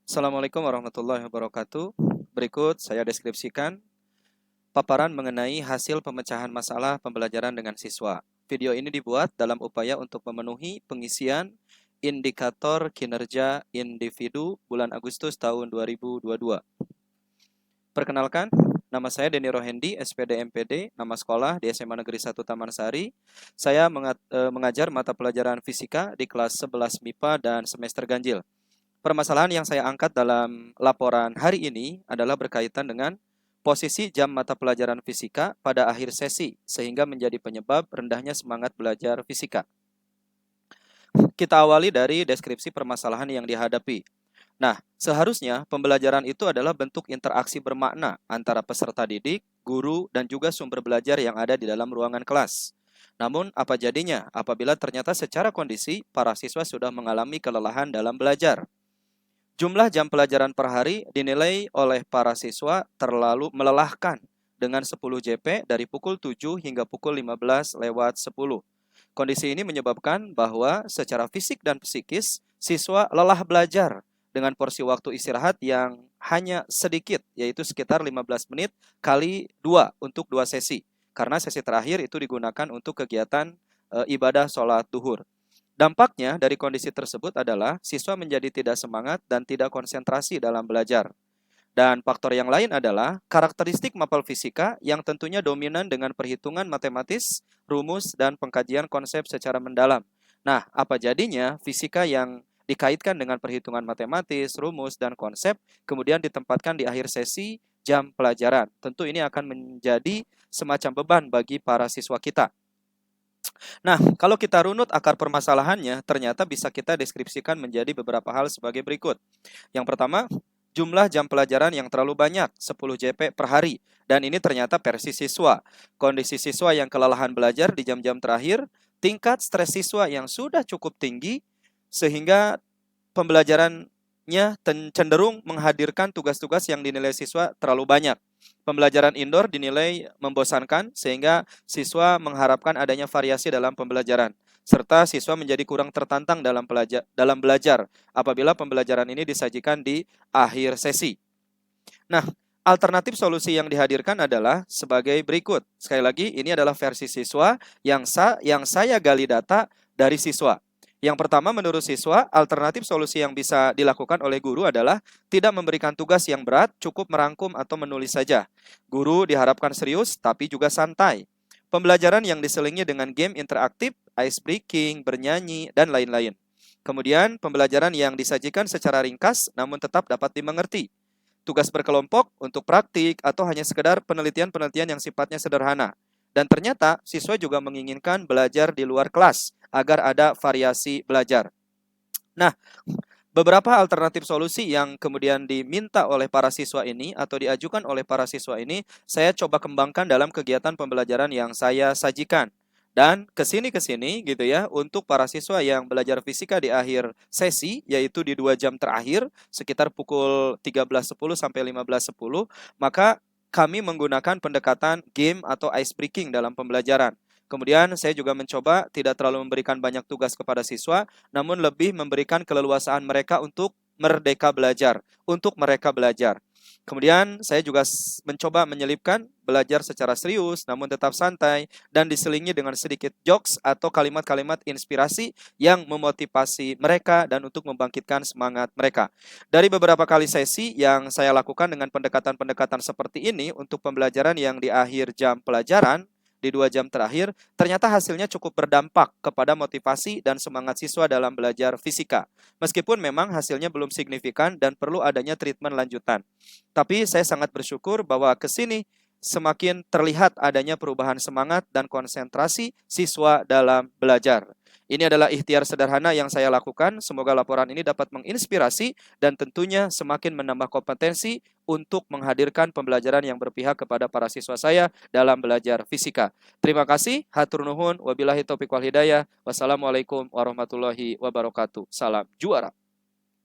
Assalamualaikum warahmatullahi wabarakatuh. Berikut saya deskripsikan paparan mengenai hasil pemecahan masalah pembelajaran dengan siswa. Video ini dibuat dalam upaya untuk memenuhi pengisian indikator kinerja individu bulan Agustus tahun 2022. Perkenalkan, nama saya Denny Rohendi, SPD MPD, nama sekolah di SMA Negeri 1 Taman Sari. Saya mengajar mata pelajaran fisika di kelas 11 MIPA dan semester ganjil. Permasalahan yang saya angkat dalam laporan hari ini adalah berkaitan dengan posisi jam mata pelajaran fisika pada akhir sesi, sehingga menjadi penyebab rendahnya semangat belajar fisika. Kita awali dari deskripsi permasalahan yang dihadapi. Nah, seharusnya pembelajaran itu adalah bentuk interaksi bermakna antara peserta didik, guru, dan juga sumber belajar yang ada di dalam ruangan kelas. Namun, apa jadinya apabila ternyata secara kondisi para siswa sudah mengalami kelelahan dalam belajar? Jumlah jam pelajaran per hari dinilai oleh para siswa terlalu melelahkan dengan 10 JP dari pukul 7 hingga pukul 15:10. Kondisi ini menyebabkan bahwa secara fisik dan psikis siswa lelah belajar dengan porsi waktu istirahat yang hanya sedikit, yaitu sekitar 15 menit kali 2 untuk 2 sesi. Karena sesi terakhir itu digunakan untuk kegiatan ibadah sholat duhur. Dampaknya dari kondisi tersebut adalah siswa menjadi tidak semangat dan tidak konsentrasi dalam belajar. Dan faktor yang lain adalah karakteristik mapel fisika yang tentunya dominan dengan perhitungan matematis, rumus, dan pengkajian konsep secara mendalam. Nah, apa jadinya fisika yang dikaitkan dengan perhitungan matematis, rumus, dan konsep kemudian ditempatkan di akhir sesi jam pelajaran. Tentu ini akan menjadi semacam beban bagi para siswa kita. Nah, kalau kita runut akar permasalahannya, ternyata bisa kita deskripsikan menjadi beberapa hal sebagai berikut. Yang pertama, jumlah jam pelajaran yang terlalu banyak, 10 JP per hari. Dan ini ternyata versi siswa. Kondisi siswa yang kelelahan belajar di jam-jam terakhir, tingkat stres siswa yang sudah cukup tinggi, sehingga pembelajarannya cenderung menghadirkan tugas-tugas yang dinilai siswa terlalu banyak. Pembelajaran indoor dinilai membosankan sehingga siswa mengharapkan adanya variasi dalam pembelajaran. Serta siswa menjadi kurang tertantang dalam belajar apabila pembelajaran ini disajikan di akhir sesi. Nah, alternatif solusi yang dihadirkan adalah sebagai berikut. Sekali lagi, ini adalah versi siswa yang saya gali data dari siswa. Yang pertama, menurut siswa, alternatif solusi yang bisa dilakukan oleh guru adalah tidak memberikan tugas yang berat, cukup merangkum atau menulis saja. Guru diharapkan serius, tapi juga santai. Pembelajaran yang diselingi dengan game interaktif, ice breaking, bernyanyi, dan lain-lain. Kemudian, pembelajaran yang disajikan secara ringkas, namun tetap dapat dimengerti. Tugas berkelompok untuk praktik atau hanya sekedar penelitian-penelitian yang sifatnya sederhana. Dan ternyata siswa juga menginginkan belajar di luar kelas agar ada variasi belajar. Nah, beberapa alternatif solusi yang kemudian diminta oleh para siswa ini atau diajukan oleh para siswa ini saya coba kembangkan dalam kegiatan pembelajaran yang saya sajikan. Dan kesini gitu ya, untuk para siswa yang belajar fisika di akhir sesi, yaitu di 2 jam terakhir, sekitar pukul 13.10 sampai 15.10, maka kami menggunakan pendekatan game atau ice breaking dalam pembelajaran. Kemudian saya juga mencoba tidak terlalu memberikan banyak tugas kepada siswa, namun lebih memberikan keleluasaan mereka untuk merdeka belajar, untuk mereka belajar. Kemudian saya juga mencoba menyelipkan belajar secara serius namun tetap santai dan diselingi dengan sedikit jokes atau kalimat-kalimat inspirasi yang memotivasi mereka dan untuk membangkitkan semangat mereka. Dari beberapa kali sesi yang saya lakukan dengan pendekatan-pendekatan seperti ini untuk pembelajaran yang di akhir jam pelajaran, di 2 jam terakhir, ternyata hasilnya cukup berdampak kepada motivasi dan semangat siswa dalam belajar fisika. Meskipun memang hasilnya belum signifikan dan perlu adanya treatment lanjutan. Tapi saya sangat bersyukur bahwa ke sini semakin terlihat adanya perubahan semangat dan konsentrasi siswa dalam belajar. Ini adalah ikhtiar sederhana yang saya lakukan. Semoga laporan ini dapat menginspirasi dan tentunya semakin menambah kompetensi untuk menghadirkan pembelajaran yang berpihak kepada para siswa saya dalam belajar fisika. Terima kasih. Hatur nuhun. Wabillahi taufiq wal hidayah. Wassalamualaikum warahmatullahi wabarakatuh. Salam juara.